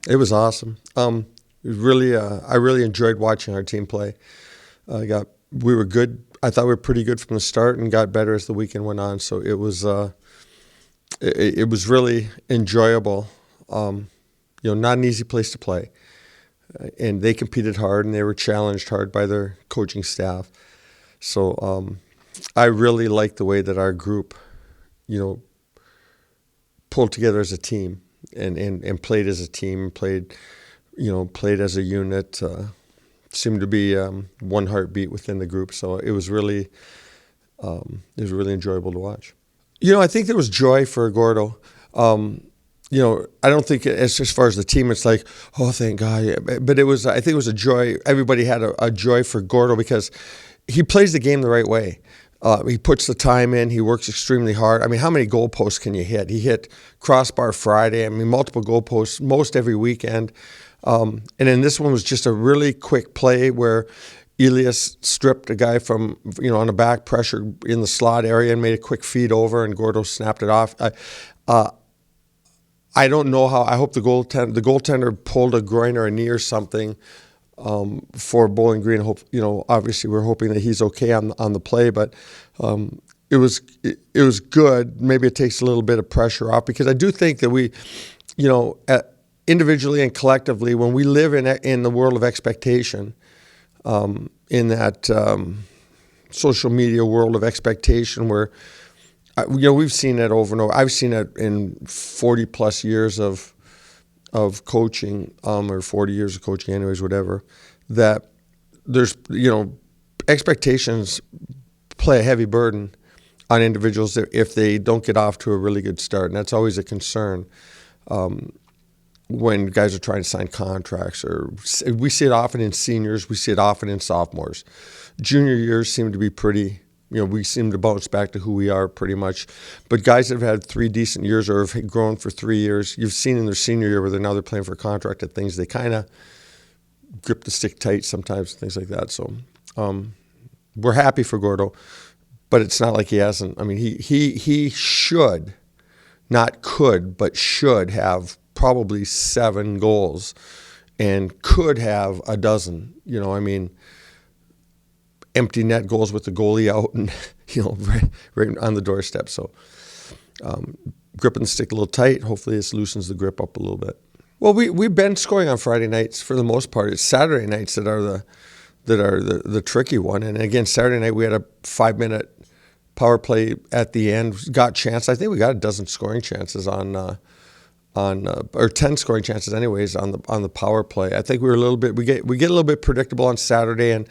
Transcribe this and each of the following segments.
It was awesome. It was really, I really enjoyed watching our team play. We were good. I thought we were pretty good from the start, and got better as the weekend went on. So it was really enjoyable. Not an easy place to play, and they competed hard, and they were challenged hard by their coaching staff. So I really liked the way that our group, you know, pulled together as a team and played as a team, played as a unit. Seemed to be one heartbeat within the group. So it was really enjoyable to watch. I think there was joy for Gordo. I don't think as far as the team, it's like, oh, thank God. Yeah, but I think it was a joy. Everybody had a joy for Gordo because he plays the game the right way. He puts the time in. He works extremely hard. I mean, how many goalposts can you hit? He hit crossbar Friday. I mean, multiple goalposts most every weekend. And then this one was just a really quick play where Elias stripped a guy from, on the back pressure in the slot area and made a quick feed over, and Gordo snapped it off. I don't know how. I hope the goaltender pulled a groin or a knee or something for Bowling Green. Hope obviously we're hoping that he's okay on the play, but it was good. Maybe it takes a little bit of pressure off, because I do think that we, individually and collectively, when we live in the world of expectation, in that social media world of expectation, where we've seen it over and over. I've seen it in 40 plus years of coaching, or 40 years of coaching, anyways, whatever. That there's expectations play a heavy burden on individuals if they don't get off to a really good start, and that's always a concern. When guys are trying to sign contracts, or we see it often in seniors, we see it often in sophomores. Junior years seem to be pretty, we seem to bounce back to who we are pretty much. But guys that have had 3 decent years or have grown for 3 years, you've seen in their senior year where they're playing for a contract at things, they kind of grip the stick tight sometimes, things like that. So we're happy for Gordo, but it's not like he hasn't. I mean, he should, not could, but should have probably 7 goals, and could have a dozen. Empty net goals with the goalie out, and right on the doorstep. So gripping the stick a little tight. Hopefully this loosens the grip up a little bit. Well, we've been scoring on Friday nights for the most part. It's Saturday nights that are the tricky one. And again, Saturday night we had a 5-minute power play at the end. Got chance. I think we got a dozen scoring chances or 10 scoring chances anyways on the power play. I think we get a little bit predictable on Saturday, and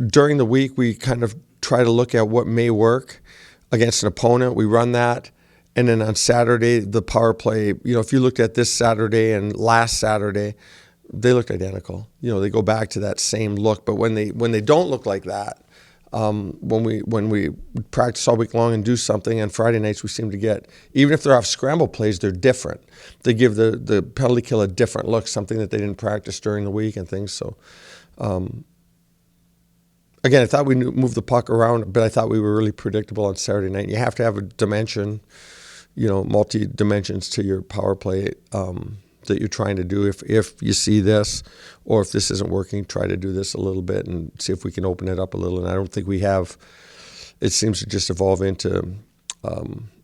during the week we kind of try to look at what may work against an opponent. We run that, and then on Saturday the power play. If you looked at this Saturday and last Saturday, they looked identical. They go back to that same look. But when they don't look like that, when we practice all week long and do something, on Friday nights we seem to get, even if they're off scramble plays, they're different. They give the penalty kill a different look, something that they didn't practice during the week and things. So, again, I thought we moved the puck around, but I thought we were really predictable on Saturday night. You have to have a dimension, multi-dimensions to your power play that you're trying to do. If you see this, or if this isn't working, try to do this a little bit and see if we can open it up a little. And I don't think we have. It seems to just evolve into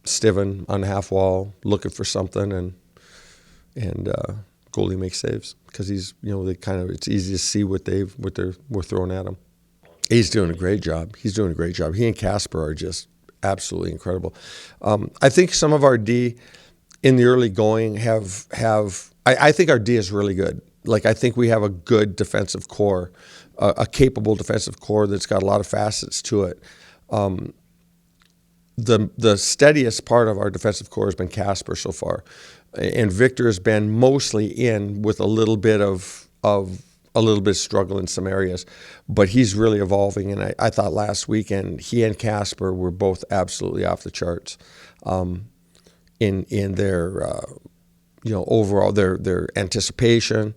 Stiven on the half wall looking for something, and goalie makes saves because he's it's easy to see what we're throwing at him. He's doing a great job. He and Casper are just absolutely incredible. I think some of our D in the early going have I think our D is really good. Like, I think we have a good defensive core, a capable defensive core that's got a lot of facets to it. The steadiest part of our defensive core has been Casper so far, and Victor has been mostly in with a little bit of struggle in some areas, but he's really evolving. And I thought last weekend he and Casper were both absolutely off the charts in their overall their anticipation,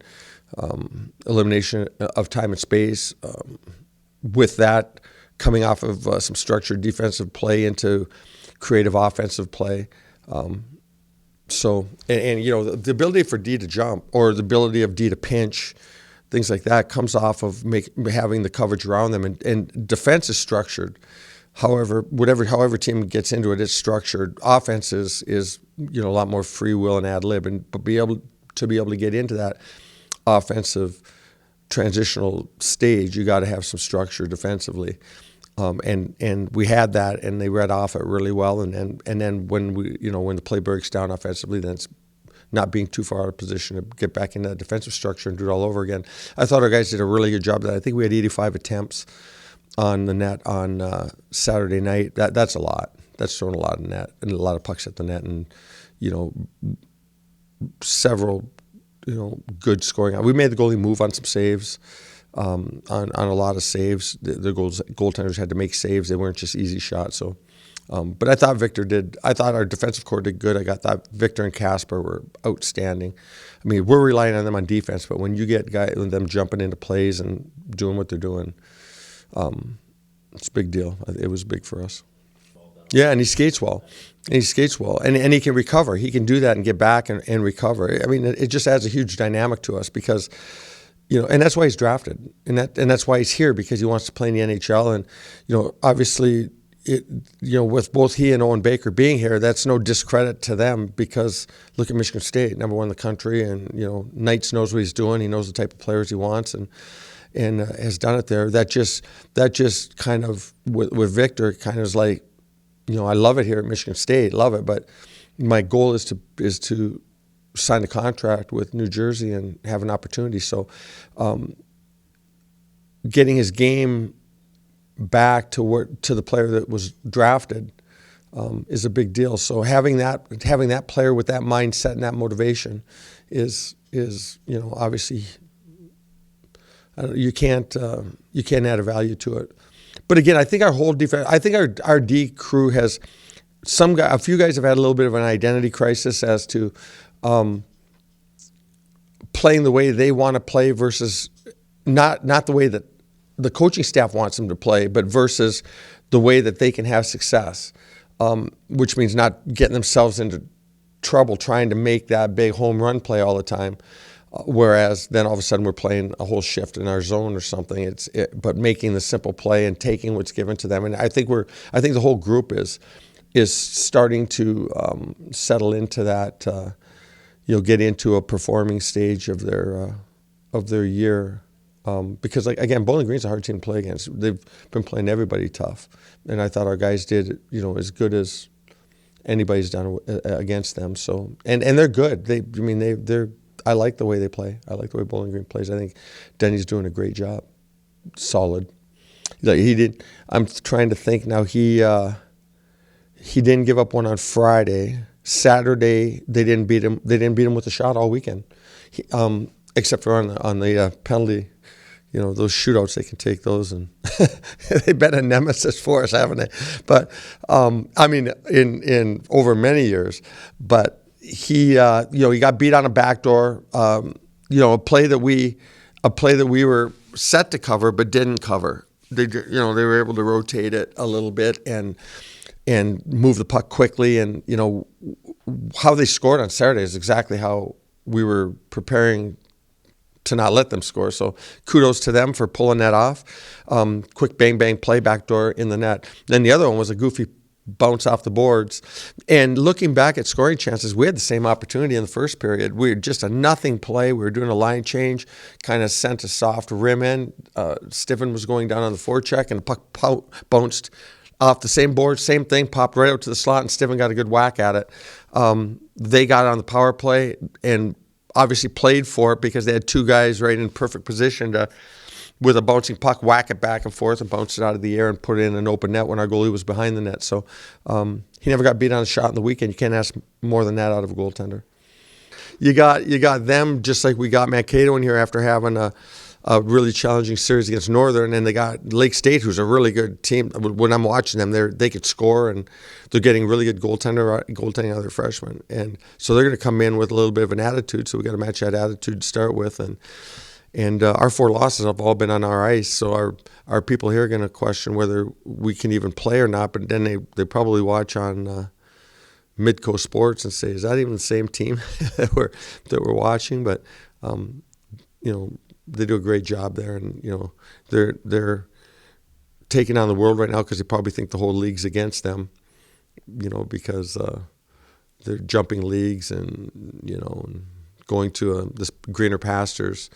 elimination of time and space. With that, coming off of some structured defensive play into creative offensive play. So, and the ability for D to jump or the ability of D to pinch, things like that comes off of having the coverage around them. And defense is structured. However team gets into it, it's structured. Offense is a lot more free will and ad lib, but be able to get into that offensive transitional stage, you got to have some structure defensively. And we had that, and they read off it really well. And then when when the play breaks down offensively, then it's not being too far out of position to get back into that defensive structure and do it all over again. I thought our guys did a really good job of that. I think we had 85 attempts on the net on Saturday night. That's a lot. That's throwing a lot of net and a lot of pucks at the net, and several good scoring. We made the goalie move on some saves. On a lot of saves, the goaltenders had to make saves. They weren't just easy shots. So, but I thought I thought our defensive core did good. I thought Victor and Casper were outstanding. I mean, we're relying on them on defense, but when you get them jumping into plays and doing what they're doing, it's a big deal. It was big for us. Yeah, and he skates well. And he can recover. He can do that and get back and recover. I mean, it just adds a huge dynamic to us because, and that's why he's drafted, and that's why he's here, because he wants to play in the NHL. And obviously, with both he and Owen Baker being here, that's no discredit to them, because look at Michigan State, number one in the country, and Knights knows what he's doing. He knows the type of players he wants, and has done it there. That just kind of with Victor kind of is like, I love it here at Michigan State, love it, but my goal is to sign a contract with New Jersey and have an opportunity. So, getting his game back to the player that was drafted is a big deal. So having that player with that mindset and that motivation is obviously you can't add a value to it. But again, I think our whole defense, I think our D crew has a few guys have had a little bit of an identity crisis as to playing the way they want to play versus not the way that the coaching staff wants them to play, but versus the way that they can have success, which means not getting themselves into trouble trying to make that big home run play all the time. Whereas then all of a sudden we're playing a whole shift in our zone or something. But making the simple play and taking what's given to them. And I think the whole group is starting to settle into that. Get into a performing stage of their year. Because again, Bowling Green's a hard team to play against. They've been playing everybody tough, and I thought our guys did as good as anybody's done against them. So and they're good. They're. I like the way they play. I like the way Bowling Green plays. I think Denny's doing a great job. Solid. He did. I'm trying to think now. He didn't give up one on Friday. Saturday they didn't beat him. They didn't beat him with a shot all weekend, except for on the penalty. Those shootouts, they can take those, and they've been a nemesis for us, haven't they? But in over many years. But he got beat on a backdoor. A play that we were set to cover but didn't cover. They were able to rotate it a little bit and move the puck quickly, and how they scored on Saturday is exactly how we were preparing to not let them score. So kudos to them for pulling that off. Quick bang bang play backdoor in the net. Then the other one was a goofy bounce off the boards. And looking back at scoring chances, we had the same opportunity in the first period. We had just a nothing play. We were doing a line change, kind of sent a soft rim in. Stiven was going down on the forecheck, and the puck bounced off the same board, same thing, popped right out to the slot, and Stiven got a good whack at it. They got on the power play and obviously played for it because they had two guys right in perfect position to, with a bouncing puck, whack it back and forth and bounce it out of the air and put it in an open net when our goalie was behind the net. So he never got beat on a shot in the weekend. You can't ask more than that out of a goaltender. You got them just like we got Mankato in here after having a really challenging series against Northern, and they got Lake State, who's a really good team. When I'm watching them, they could score, and they're getting really good goaltending out of their freshmen, and so they're going to come in with a little bit of an attitude. So we got to match that attitude to start with, and our 4 losses have all been on our ice. So our people here are going to question whether we can even play or not. But then they probably watch on Midco Sports and say, is that even the same team that we're watching? But they do a great job there, and they're taking on the world right now because they probably think the whole league's against them, because they're jumping leagues and and going to this greener pastures.